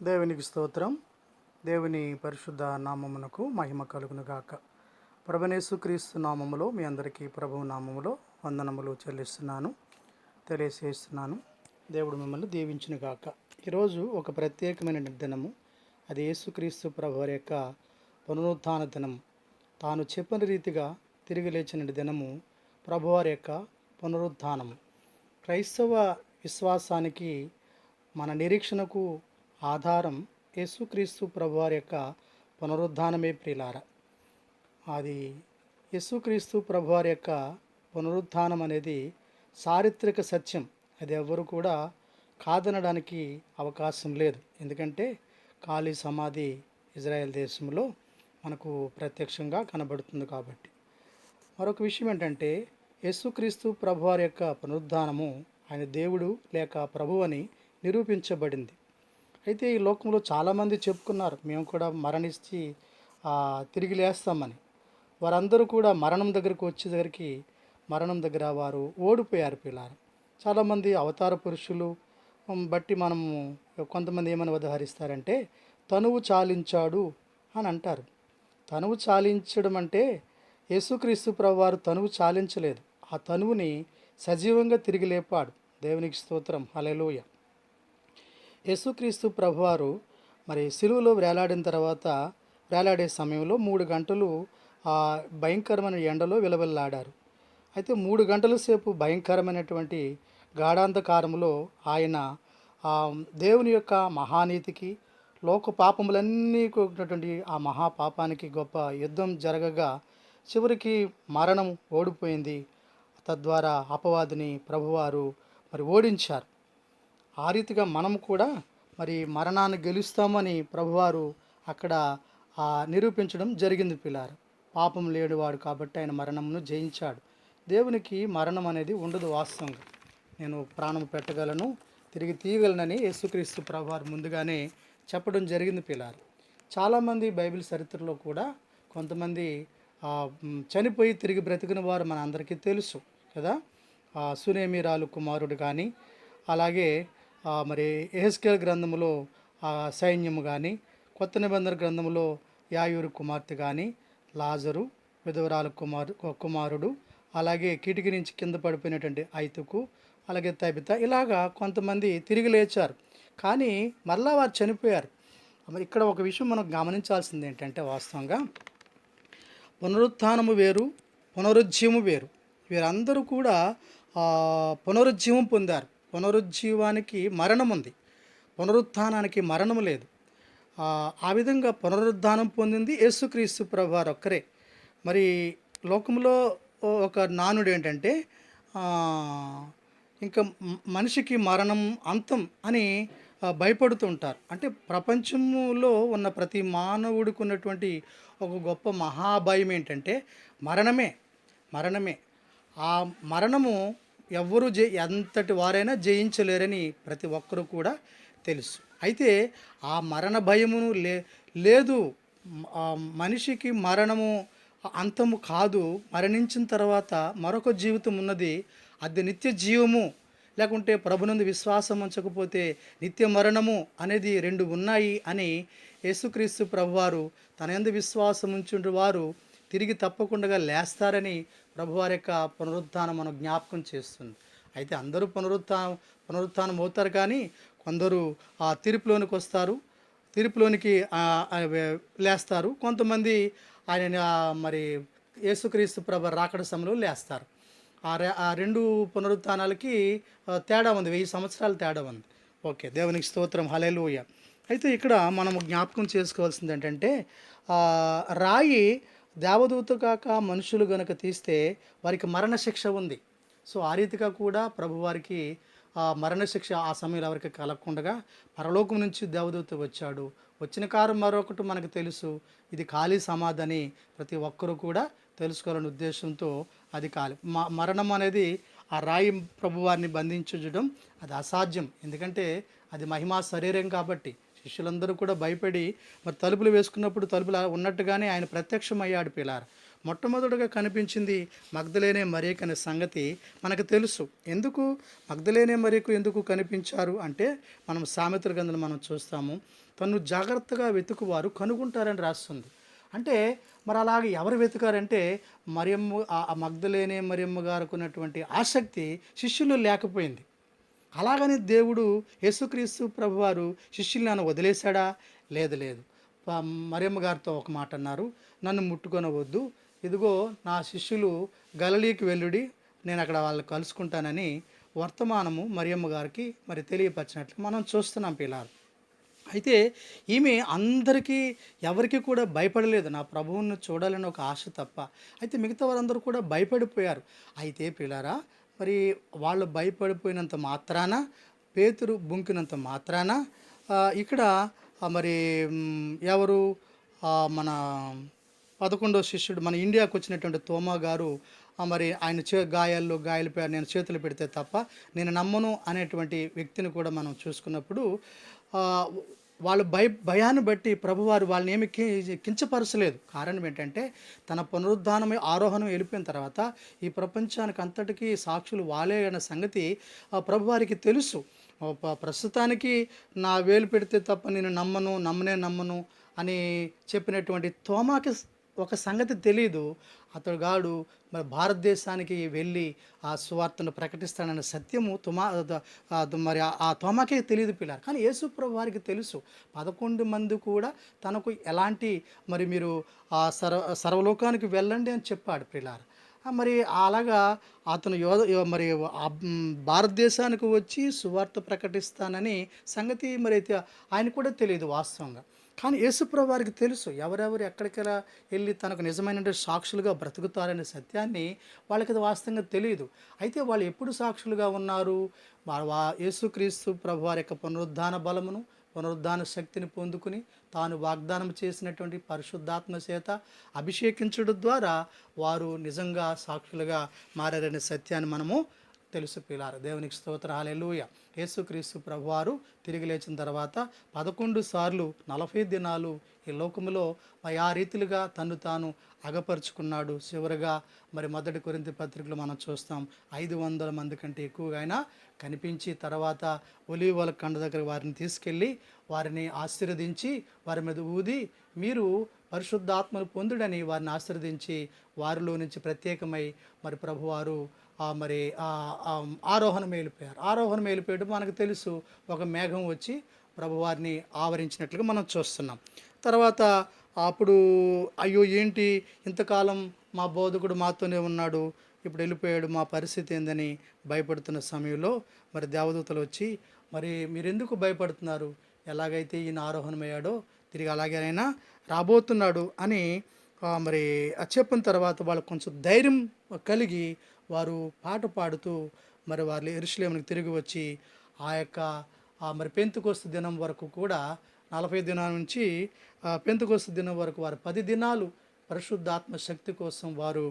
దేవునికి స్తోత్రం. దేవుని పరిశుద్ధ నామమునకు మహిమ కలుగును గాక. ప్రభునేసు క్రీస్తు నామములో మీ అందరికీ ప్రభువు నామములో వందనములు చెల్లిస్తున్నాను, తెలియజేస్తున్నాను. దేవుడు మిమ్మల్ని దీవించును గాక. ఈరోజు ఒక ప్రత్యేకమైన దినము. అది యేసుక్రీస్తు ప్రభువారి యొక్క పునరుత్థాన దినం. తాను చెప్పిన రీతిగా తిరిగి లేచిన దినము ప్రభువారి యొక్క పునరుత్థానము. క్రైస్తవ విశ్వాసానికి, మన నిరీక్షణకు ఆధారం యేసుక్రీస్తు ప్రభువారి యొక్క పునరుద్ధానమే ప్రియులార. అది యేసుక్రీస్తు ప్రభువారి యొక్క పునరుద్ధానం అనేది చారిత్రక సత్యం. అది ఎవ్వరు కూడా కాదనడానికి అవకాశం లేదు. ఎందుకంటే ఖాళీ సమాధి ఇజ్రాయెల్ దేశంలో మనకు ప్రత్యక్షంగా కనబడుతుంది కాబట్టి. మరొక విషయం ఏంటంటే, యేసుక్రీస్తు ప్రభువారి యొక్క పునరుద్ధానము ఆయన దేవుడు లేక ప్రభు అని నిరూపించబడింది. అయితే ఈ లోకంలో చాలామంది చెప్పుకున్నారు, మేము కూడా మరణించి తిరిగి లేస్తామని. వారందరూ కూడా మరణం దగ్గరకు వచ్చేసరికి మరణం దగ్గర వారు ఓడిపోయారు పిల్లారు. చాలామంది అవతార పురుషులు బట్టి మనము కొంతమంది ఏమని ఉదహరిస్తారంటే, తనువు చాలించాడు అని అంటారు. తనువు చాలించడం అంటే యేసుక్రీస్తు ప్రభువారు తనువు చాలించలేదు. ఆ తనువుని సజీవంగా తిరిగి లేపాడు. దేవునికి స్తోత్రం, హల్లెలూయా. యేసుక్రీస్తు ప్రభువారు మరి సిలువలో వేలాడిన తర్వాత, వేలాడే సమయంలో 3 గంటలు భయంకరమైన ఎండలో విలవిల్లాడారు. అయితే 3 గంటల సేపు భయంకరమైనటువంటి గాఢాంధకారంలో ఆయన దేవుని యొక్క మహానీతికి, లోక పాపములన్నీ కూడినటువంటి ఆ మహాపాపానికి గొప్ప యుద్ధం జరగగా చివరికి మరణం ఓడిపోయింది. తద్వారా అపవాదిని ప్రభువారు మరి ఓడించారు. ఆ రీతిగా మనం కూడా మరి మరణాన్ని గెలుస్తామని ప్రభువారు అక్కడ నిరూపించడం జరిగింది పిల్లారు. పాపం లేనివాడు కాబట్టి ఆయన మరణమును జయించాడు. దేవునికి మరణం అనేది ఉండదు. వాస్తవంగా నేను ప్రాణం పెట్టగలను, తిరిగి తీయగలనని యేసుక్రీస్తు ప్రభువారు ముందుగానే చెప్పడం జరిగింది పిల్లారు. చాలామంది బైబిల్ చరిత్రలో కూడా కొంతమంది చనిపోయి తిరిగి బ్రతికిన వారు మన అందరికీ తెలుసు కదా. సునేమిరాలు కుమారుడు కానీ, అలాగే మరి యెహెజ్కేలు గ్రంథములో సైన్యము కానీ, కొత్త నిబంధన గ్రంథములో యాయూరు కుమార్తె కానీ, లాజరు విధవరాలు కుమారుడు, అలాగే కిటికీ నుంచి కింద పడిపోయినటువంటి ఐతుకు, అలాగే తబిత, ఇలాగా కొంతమంది తిరిగి లేచారు. కానీ మరలా వారు చనిపోయారు. మరి ఇక్కడ ఒక విషయం మనం గమనించాల్సింది ఏంటంటే, వాస్తవంగా పునరుత్థానము వేరు, పునరుజ్జీవము వేరు. వీరందరూ కూడా పునరుజ్జీవం పొందారు. పునరుజ్జీవానికి మరణం ఉంది, పునరుత్థానానికి మరణము లేదు. ఆ విధంగా పునరుద్ధానం పొందింది యేసుక్రీస్తు ప్రభువారు ఒక్కరే. మరి లోకంలో ఒక నానుడు ఏంటంటే, ఇంకా మనిషికి మరణం అంతం అని భయపడుతూ ఉంటారు. అంటే ప్రపంచంలో ఉన్న ప్రతి మానవుడికి ఉన్నటువంటి ఒక గొప్ప మహాభయం ఏంటంటే మరణమే. మరణమే. ఆ మరణము ఎవ్వరూ ఎంతటి వారైనా జయించలేరని ప్రతి ఒక్కరూ కూడా తెలుసు. అయితే ఆ మరణ భయమును లేదు. మనిషికి మరణము అంతము కాదు. మరణించిన తర్వాత మరొక జీవితం ఉన్నది. అది నిత్య జీవము, లేకుంటే ప్రభునందు విశ్వాసం ఉంచకపోతే నిత్య మరణము అనేది 2 ఉన్నాయి అని యేసుక్రీస్తు ప్రభువారు తన యందు విశ్వాసం ఉంచుండు వారు తిరిగి తప్పకుండా లేస్తారని ప్రభువారి యొక్క పునరుత్థానం మనం జ్ఞాపకం చేస్తుంది. అయితే అందరూ పునరుత్థానం అవుతారు, కానీ కొందరు ఆ తీర్పులోనికి వస్తారు, తీర్పులోనికి లేస్తారు. కొంతమంది ఆయన మరి యేసుక్రీస్తు ప్రభు రాకడ సమయంలో లేస్తారు. ఆ 2 పునరుత్థానాలకి తేడా ఉంది, 1000 సంవత్సరాలు తేడా ఉంది. ఓకే, దేవునికి స్తోత్రం, హల్లెలూయా. అయితే ఇక్కడ మనము జ్ఞాపకం చేసుకోవాల్సింది ఏంటంటే, రాయి దేవదూత కాక మనుషులు గనుక తీస్తే వారికి మరణశిక్ష ఉంది. సో ఆ రీతిగా కూడా ప్రభువారికి మరణశిక్ష ఆ సమయంలో ఎవరికి కలగకుండా పరలోకం నుంచి దేవదూత వచ్చాడు. వచ్చిన కారణం మరొకటి మనకు తెలుసు, ఇది ఖాళీ సమాధని ప్రతి ఒక్కరూ కూడా తెలుసుకోవాలనే ఉద్దేశంతో అది మరణం అనేది ఆ రాయి ప్రభువారిని బంధించడం అది అసాధ్యం. ఎందుకంటే అది మహిమా శరీరం కాబట్టి. శిష్యులందరూ కూడా భయపడి మరి తలుపులు వేసుకున్నప్పుడు తలుపులు ఉన్నట్టుగానే ఆయన ప్రత్యక్షమయ్యాడు పిల్లారు. మొట్టమొదటగా కనిపించింది మగ్దలేనే మరియకు అనే సంగతి మనకు తెలుసు. ఎందుకు మగ్దలేనే మరియకు ఎందుకు కనిపించారు అంటే, మనం సామెతల గ్రంథంలో మనం చూస్తాము, తను జాగ్రత్తగా వెతుకువారు కనుగొంటారని రాస్తుంది. అంటే మరి అలాగే ఎవరు వెతికారంటే, మరియమ్మ ఆ మగ్దలేనే మరియమ్మ గారికి ఉన్నటువంటి ఆసక్తి శిష్యులు లేకపోయింది. అలాగని దేవుడు యేసుక్రీస్తు ప్రభువారు శిష్యులను వదిలేశాడా? లేదు లేదు. మరియమ్మ గారితో ఒక మాట అన్నారు, నన్ను ముట్టుకొనవద్దు, ఇదిగో నా శిష్యులు గలిలయకి వెళ్ళుడి, నేను అక్కడ వాళ్ళని కలుసుకుంటానని వర్తమానము మరియమ్మ గారికి మరి తెలియపరిచినట్లు మనం చూస్తున్నాం పిల్లలు. అయితే ఈమె అందరికీ ఎవరికి కూడా భయపడలేదు, నా ప్రభువుని చూడాలని ఒక ఆశ తప్ప. అయితే మిగతా వారందరూ కూడా భయపడిపోయారు. అయితే పిల్లారా, మరి వాళ్ళు భయపడిపోయినంత మాత్రాన, పేతురు బుంకినంత మాత్రాన ఇక్కడ మరి ఎవరు మన 11వ శిష్యుడు మన ఇండియాకు వచ్చినటువంటి తోమా గారు మరి ఆయన గాయాలపై నేను చేతులు పెడితే తప్ప నేను నమ్మను అనేటువంటి వ్యక్తిని కూడా మనం చూసుకున్నప్పుడు ఆ, వాళ్ళు భయాన్ని బట్టి ప్రభువారు వాళ్ళని ఏమి కించపరచలేదు. కారణం ఏంటంటే, తన పునరుద్ధానమై ఆరోహణం వెళ్ళిపోయిన తర్వాత ఈ ప్రపంచానికి అంతటికీ సాక్షులు వాళ్ళే అన్న సంగతి ప్రభువారికి తెలుసు. ప్రస్తుతానికి నా వేలు పెడితే తప్ప నేను నమ్మను అని చెప్పినటువంటి తోమాకి ఒక సంగతి తెలీదు. అతడుగాడు మరి భారతదేశానికి వెళ్ళి ఆ సువార్తను ప్రకటిస్తాడన్న సత్యము మరి ఆ తోమాకే తెలియదు పిల్లలు. కానీ యేసుప్రభు వారికి తెలుసు. 11 మంది కూడా తనకు ఎలాంటి మరి మీరు ఆ సర్వలోకానికి వెళ్ళండి అని చెప్పాడు పిల్లారు. మరి అలాగా అతను మరి భారతదేశానికి వచ్చి సువార్త ప్రకటిస్తానని సంగతి మరి అయితే ఆయన కూడా తెలియదు వాస్తవంగా. కానీ యేసుప్రభు వారికి తెలుసు, ఎవరెవరు ఎక్కడికెలా వెళ్ళి తనకు నిజమైన సాక్షులుగా బ్రతుకుతారనే సత్యాన్ని వాళ్ళకి అది వాస్తవంగా తెలియదు. అయితే వాళ్ళు ఎప్పుడు సాక్షులుగా ఉన్నారు? యేసుక్రీస్తు ప్రభు వారి యొక్క పునరుద్ధాన బలమును, పునరుద్ధాన శక్తిని పొందుకుని తాను వాగ్దానం చేసినటువంటి పరిశుద్ధాత్మ చేత అభిషేకించడం ద్వారా వారు నిజంగా సాక్షులుగా మారారనే సత్యాన్ని మనము తెలుసు పిల్లారు. దేవునికి స్తోత్ర, హల్లెలూయా. యేసుక్రీస్తు ప్రభువారు తిరిగి లేచిన తర్వాత 11 సార్లు 40 దినాలు ఈ లోకములో మరి ఆ రీతిలుగా తను తాను అగపరుచుకున్నాడు. చివరగా మరి మొదటి కొరింథీ పత్రికలో మనం చూస్తాం, 500 మంది కంటే ఎక్కువగా ఆయన కనిపించి తర్వాత ఒలీవల కొండ దగ్గర వారిని తీసుకెళ్ళి వారిని ఆశీర్వదించి వారి మీద ఊది, మీరు పరిశుద్ధాత్మను పొందుడని వారిని ఆశీర్వదించి వారిలో నుంచి ప్రత్యేకమై మరి ప్రభువారు మరి ఆరోహణం వెళ్ళిపోయాడు. మనకు తెలుసు, ఒక మేఘం వచ్చి ప్రభువారిని ఆవరించినట్లుగా మనం చూస్తున్నాం. తర్వాత అప్పుడు అయ్యో ఏంటి ఇంతకాలం మా బోధకుడు మాతోనే ఉన్నాడు, ఇప్పుడు వెళ్ళిపోయాడు, మా పరిస్థితి ఏందని భయపడుతున్న సమయంలో మరి దేవదూతలు వచ్చి, మరి మీరెందుకు భయపడుతున్నారు, ఎలాగైతే ఈయన ఆరోహణమయ్యాడో తిరిగి అలాగే అయినా రాబోతున్నాడు అని మరి చెప్పిన తర్వాత వాళ్ళకు కొంచెం ధైర్యం కలిగి వారు పాట పాడుతూ మరి వాళ్ళు యెరూషలేమునికి తిరిగి వచ్చి ఆ యొక్క మరి పెంతెకొస్తు దినం వరకు కూడా 40 దినాల నుంచి పెంతెకొస్తు దినం వరకు వారు 10 దినాలు పరిశుద్ధాత్మ శక్తి కోసం వారు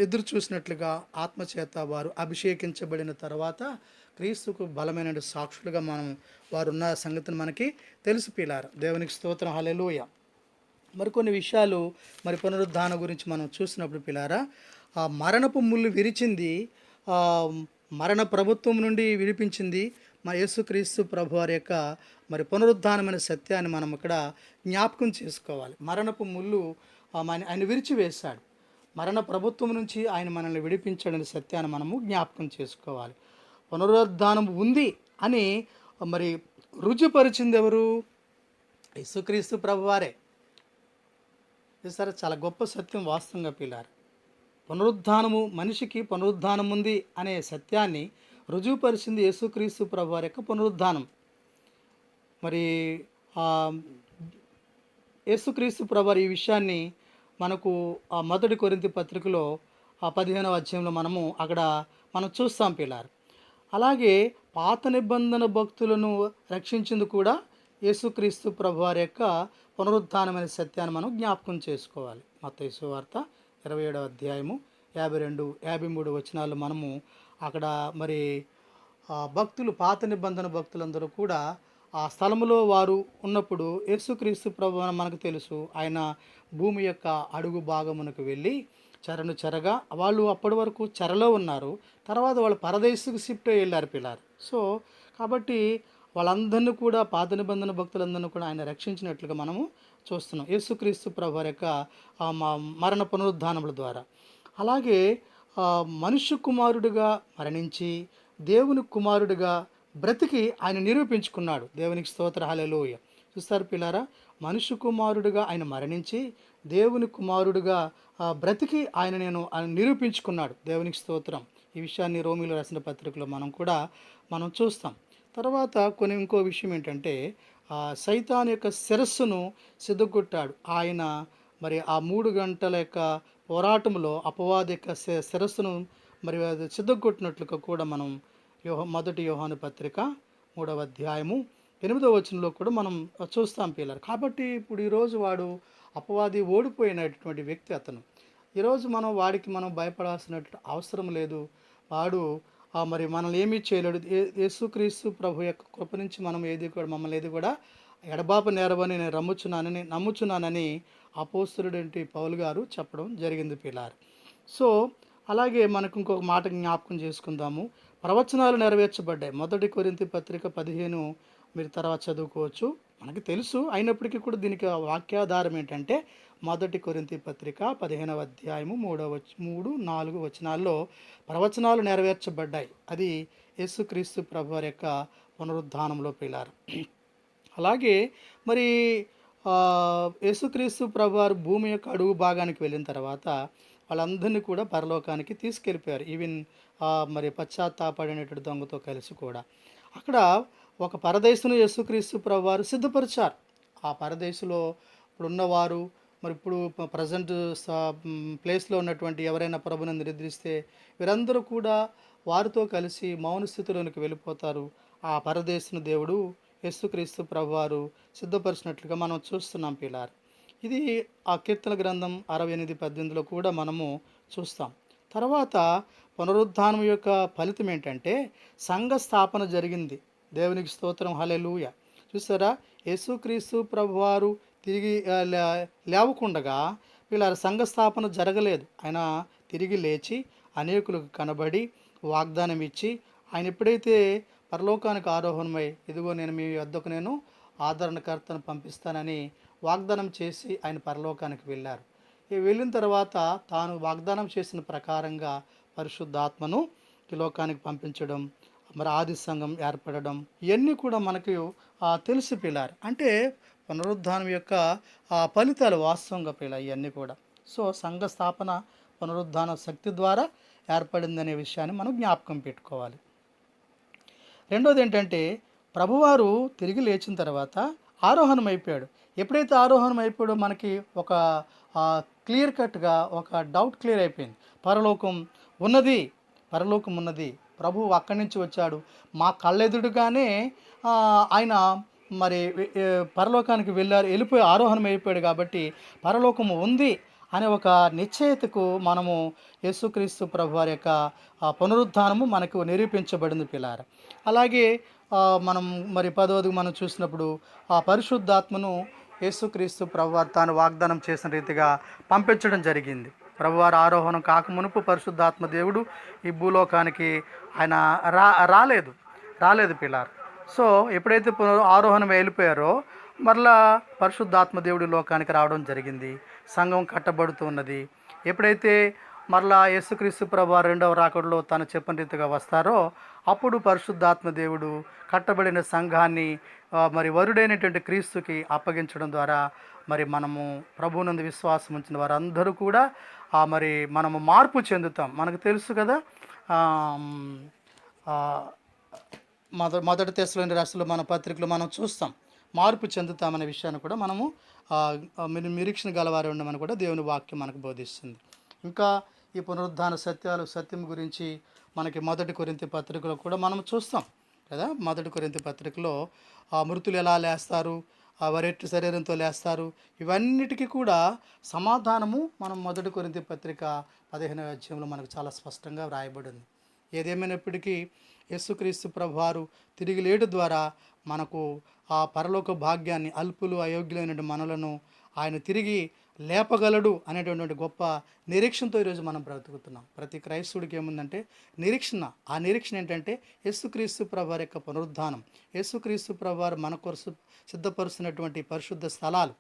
ఎదురు చూసినట్లుగా ఆత్మచేత వారు అభిషేకించబడిన తర్వాత క్రీస్తుకు బలమైన సాక్షులుగా వారు ఉన్న సంగతిని మనకి తెలిసి పిల్లారు. దేవునికి స్తోత్రం, హల్లెలూయా. మరికొన్ని విషయాలు మరి పునరుద్ధాన గురించి మనం చూసినప్పుడు పిల్లారా, మరణపు ముళ్ళు విరిచింది, మరణ ప్రభుత్వం నుండి విడిపించింది మా యేసుక్రీస్తు ప్రభు వారి యొక్క మరి పునరుద్ధానమైన సత్యాన్ని మనం ఇక్కడ జ్ఞాపకం చేసుకోవాలి. మరణపు ముళ్ళు ఆయన విరిచివేశాడు, మరణ ప్రభుత్వం నుంచి ఆయన మనల్ని విడిపించాడనే సత్యాన్ని మనము జ్ఞాపకం చేసుకోవాలి. పునరుద్ధానం ఉంది అని మరి రుజుపరిచింది ఎవరు? యేసుక్రీస్తు ప్రభువారే. సరే, చాలా గొప్ప సత్యం వాస్తవంగా పిల్లారు. మనిషికి పునరుద్ధానం ఉంది అనే సత్యాన్ని రుజువుపరిచింది యేసుక్రీస్తు ప్రభువారి యొక్క పునరుద్ధానం. మరి యేసుక్రీస్తు ప్రభువారు ఈ విషయాన్ని మనకు మొదటి కొరింథీ పత్రికలో 15వ అధ్యాయంలో మనం చూస్తాం పిల్లారు. అలాగే పాత నిబంధన భక్తులను రక్షించింది కూడా యేసుక్రీస్తు ప్రభువారి యొక్క పునరుద్ధానమైన సత్యాన్ని మనం జ్ఞాపకం చేసుకోవాలి. మత్తయి సువార్త 27వ అధ్యాయము 52, 53 వచనాలు మనము అక్కడ మరి భక్తులు, పాత నిబంధన భక్తులందరూ కూడా ఆ స్థలములో వారు ఉన్నప్పుడు యేసుక్రీస్తు ప్రభు మనకు తెలుసు ఆయన భూమి యొక్క అడుగు భాగమునకు వెళ్ళి చెరను చెరగా వాళ్ళు అప్పటి వరకు చెరలో ఉన్నారు. తర్వాత వాళ్ళు పరదేశుకు షిఫ్ట్ అయ్యి వెళ్ళారు పిల్లారు. సో కాబట్టి వాళ్ళందరినీ కూడా పాత నిబంధన భక్తులందరినీ కూడా ఆయన రక్షించినట్లుగా మనము చూస్తున్నాం యేసుక్రీస్తు ప్రభు వారి యొక్క మరణ పునరుద్ధానముల ద్వారా. అలాగే మనుష్య కుమారుడిగా మరణించి దేవుని కుమారుడిగా బ్రతికి ఆయన నిరూపించుకున్నాడు. దేవునికి స్తోత్ర హల్లెలూయ. చూస్తారు పిల్లారా, మనుష్య కుమారుడిగా ఆయన మరణించి దేవుని కుమారుడిగా బ్రతికి ఆయన నిరూపించుకున్నాడు. దేవునికి స్తోత్రం. ఈ విషయాన్ని రోమిలో రాసిన పత్రికలో మనం చూస్తాం. తర్వాత ఇంకో విషయం ఏంటంటే సైతాన్ యొక్క శిరస్సును సిద్ధగొట్టాడు ఆయన. మరి ఆ 3 గంటల యొక్క పోరాటంలో అపవాది యొక్క శిరస్సును మరి అది సిద్ధగొట్టినట్లుగా కూడా మనం మొదటి యోహాను పత్రిక 3వ అధ్యాయము 8వ వచనంలో కూడా మనం చూస్తాం పిల్లలు. కాబట్టి ఇప్పుడు ఈరోజు వాడు అపవాది ఓడిపోయినటువంటి వ్యక్తి అతను. ఈరోజు వాడికి మనం భయపడాల్సిన అవసరం లేదు. వాడు మరి మనల్ని ఏమీ చేయలేడు. యేసుక్రీస్తు ప్రభు యొక్క కృప నుంచి మమ్మల్ని ఏది కూడా ఎడబాపు నేరవని నేను నమ్ముచున్నానని అపోస్తలుడేంటి పౌలు గారు చెప్పడం జరిగింది పిల్లారు. సో అలాగే మనకు ఇంకొక మాట జ్ఞాపకం చేసుకుందాము. ప్రవచనాలు నెరవేర్చబడ్డాయి. మొదటి కొరింథీ పత్రిక 15 మీరు తర్వాత చదువుకోవచ్చు. మనకి తెలుసు, అయినప్పటికీ కూడా దీనికి వాక్యాధారం ఏంటంటే మొదటి కొరింథీ పత్రిక 15వ అధ్యాయము 3, 4 వచనాల్లో ప్రవచనాలు నెరవేర్చబడ్డాయి. అది యేసుక్రీస్తు ప్రభు వారి యొక్క పునరుద్ధానంలో పిల్లారు. అలాగే మరి యేసుక్రీస్తు ప్రభువారు భూమి యొక్క అడుగు భాగానికి వెళ్ళిన తర్వాత వాళ్ళందరినీ కూడా పరలోకానికి తీసుకెళ్ళిపోయారు. ఈవెన్ మరి పశ్చాత్తాపడినటువంటి దొంగతో కలిసి కూడా అక్కడ ఒక పరదేశును యేసుక్రీస్తు ప్రభువారు సిద్ధపరిచారు. ఆ పరదేశంలో ఇప్పుడున్నవారు మరి ఇప్పుడు ప్రజెంట్ ప్లేస్లో ఉన్నటువంటి ఎవరైనా ప్రభుని నిద్రిస్తే వీరందరూ కూడా వారితో కలిసి మౌన స్థితిలోనికి వెళ్ళిపోతారు. ఆ పరదేశుని దేవుడు యేసుక్రీస్తు ప్రభువారు సిద్ధపరిచినట్లుగా మనం చూస్తున్నాం పిల్లారు. ఇది ఆ కీర్తన గ్రంథం 68:18లో కూడా మనము చూస్తాం. తర్వాత పునరుద్ధానం యొక్క ఫలితం ఏంటంటే సంఘ స్థాపన జరిగింది. దేవునికి స్తోత్రం హల్లెలూయా. చూసారా, యేసుక్రీస్తు ప్రభువారు తిరిగి లేవకుండగా వీళ్ళ సంఘ స్థాపన జరగలేదు. ఆయన తిరిగి లేచి అనేకులకు కనబడి వాగ్దానం ఇచ్చి ఆయన ఎప్పుడైతే పరలోకానికి ఆరోహణమై ఇదిగో నేను మీ వద్దకు నేను ఆదరణకర్తను పంపిస్తానని వాగ్దానం చేసి ఆయన పరలోకానికి వెళ్ళారు. వెళ్ళిన తర్వాత తాను వాగ్దానం చేసిన ప్రకారంగా పరిశుద్ధాత్మను ఈ లోకానికి పంపించడం, మరి ఆది సంఘం ఏర్పడడం, ఇవన్నీ కూడా మనకు తెలిసి పిల్లారు. అంటే పునరుద్ధానం యొక్క ఫలితాలు వాస్తవంగా పిల్ల ఇవన్నీ కూడా. సో సంఘ స్థాపన పునరుద్ధాన శక్తి ద్వారా ఏర్పడిందనే విషయాన్ని మనం జ్ఞాపకం పెట్టుకోవాలి. రెండోది ఏంటంటే ప్రభువారు తిరిగి లేచిన తర్వాత ఆరోహణం అయిపోయాడు. ఎప్పుడైతే ఆరోహణం అయిపోయాడో మనకి ఒక క్లియర్ కట్గా ఒక డౌట్ క్లియర్ అయిపోయింది. పరలోకం ఉన్నది. ప్రభువు అక్కడి నుంచి వచ్చాడు. మా కళ్ళెదుడుగానే ఆయన మరి పరలోకానికి వెళ్ళిపోయి ఆరోహణం అయిపోయాడు. కాబట్టి పరలోకము ఉంది అనే ఒక నిశ్చయతకు మనము యేసుక్రీస్తు ప్రభు వారి యొక్క పునరుద్ధానము మనకు నిరూపించబడింది పిల్లార. అలాగే మనం మరి 10వది మనం చూసినప్పుడు ఆ పరిశుద్ధాత్మను యేసుక్రీస్తు ప్రభువారు తాను వాగ్దానం చేసిన రీతిగా పంపించడం జరిగింది. ప్రభువారు ఆరోహణం కాకమునుపు పరిశుద్ధాత్మ దేవుడు ఈ భూలోకానికి ఆయన రాలేదు పిల్లారు. సో ఎప్పుడైతే ఆరోహణం వెళ్ళిపోయారో మరలా పరిశుద్ధాత్మ దేవుడి లోకానికి రావడం జరిగింది. సంఘం కట్టబడుతూ ఉన్నది. ఎప్పుడైతే మరలా యేసుక్రీస్తు ప్రభువారు రెండవ రాకడలో తను చెప్పిన రీతిగా వస్తారో అప్పుడు పరిశుద్ధాత్మ దేవుడు కట్టబడిన సంఘాన్ని మరి వరుడైనటువంటి క్రీస్తుకి అప్పగించడం ద్వారా మరి మనము ప్రభువునందు విశ్వాసం ఉంచిన వారందరూ కూడా మరి మనము మార్పు చెందుతాం. మనకు తెలుసు కదా, మొదటి తెస్సలోని రాష్ట్రంలో మన పత్రికలు మనం చూస్తాం మార్పు చెందుతామనే విషయాన్ని కూడా మనము నిరీక్షణ గలవారు ఉండమని కూడా దేవుని వాక్యం మనకు బోధిస్తుంది. ఇంకా ఈ పునరుద్ధాన సత్యం గురించి మనకి మొదటి కొరింథీ పత్రికలో కూడా మనం చూస్తాం కదా. మొదటి కొరింథీ పత్రికలో మృతులు ఎలా లేస్తారు, వరెట్టు శరీరంతో లేస్తారు, ఇవన్నిటికీ కూడా సమాధానము మనం మొదటి కొరింథీ పత్రిక 15వ అధ్యాయంలో మనకు చాలా స్పష్టంగా వ్రాయబడింది. ఏదేమైనప్పటికీ యేసుక్రీస్తు ప్రభువారు తిరిగి లేడు ద్వారా మనకు ఆ పరలోక భాగ్యాన్ని, అల్పులు అయోగ్యులైన మనలను ఆయన తిరిగి లేపగలడు అనేటటువంటి గొప్ప నిరీక్షణతో ఈరోజు మనం బ్రతుకుతున్నాం. ప్రతి క్రైస్తవుడికి ఏముందంటే నిరీక్షణ. ఆ నిరీక్షణ ఏంటంటే యేసుక్రీస్తు ప్రభువారి యొక్క పునరుద్ధానం. యేసుక్రీస్తు ప్రభువారు మన కొరకు సిద్ధపరుస్తున్నటువంటి పరిశుద్ధ స్థలాలు.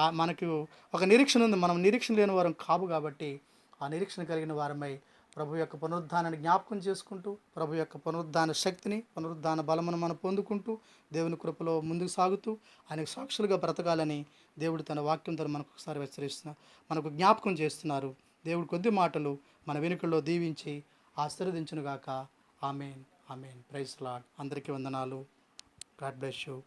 మనకు ఒక నిరీక్షణ ఉంది. మనం నిరీక్షణ లేని వారం కాము కాబట్టి ఆ నిరీక్షణ కలిగిన వారమై ప్రభు యొక్క పునరుద్ధానాన్ని జ్ఞాపకం చేసుకుంటూ, ప్రభు యొక్క పునరుద్ధాన శక్తిని, పునరుద్ధాన బలమును మనం పొందుకుంటూ, దేవుని కృపలో ముందుకు సాగుతూ ఆయనకు సాక్షులుగా బ్రతకాలని దేవుడు తన వాక్యంతో మనకు ఒకసారి మనకు జ్ఞాపకం చేస్తున్నారు. దేవుడు కొద్ది మాటలు మన వెనుకల్లో దీవించి ఆశీర్వదించునుగాక. Amen, amen. Praise Lord. అందరికీ వందనాలు. God bless you.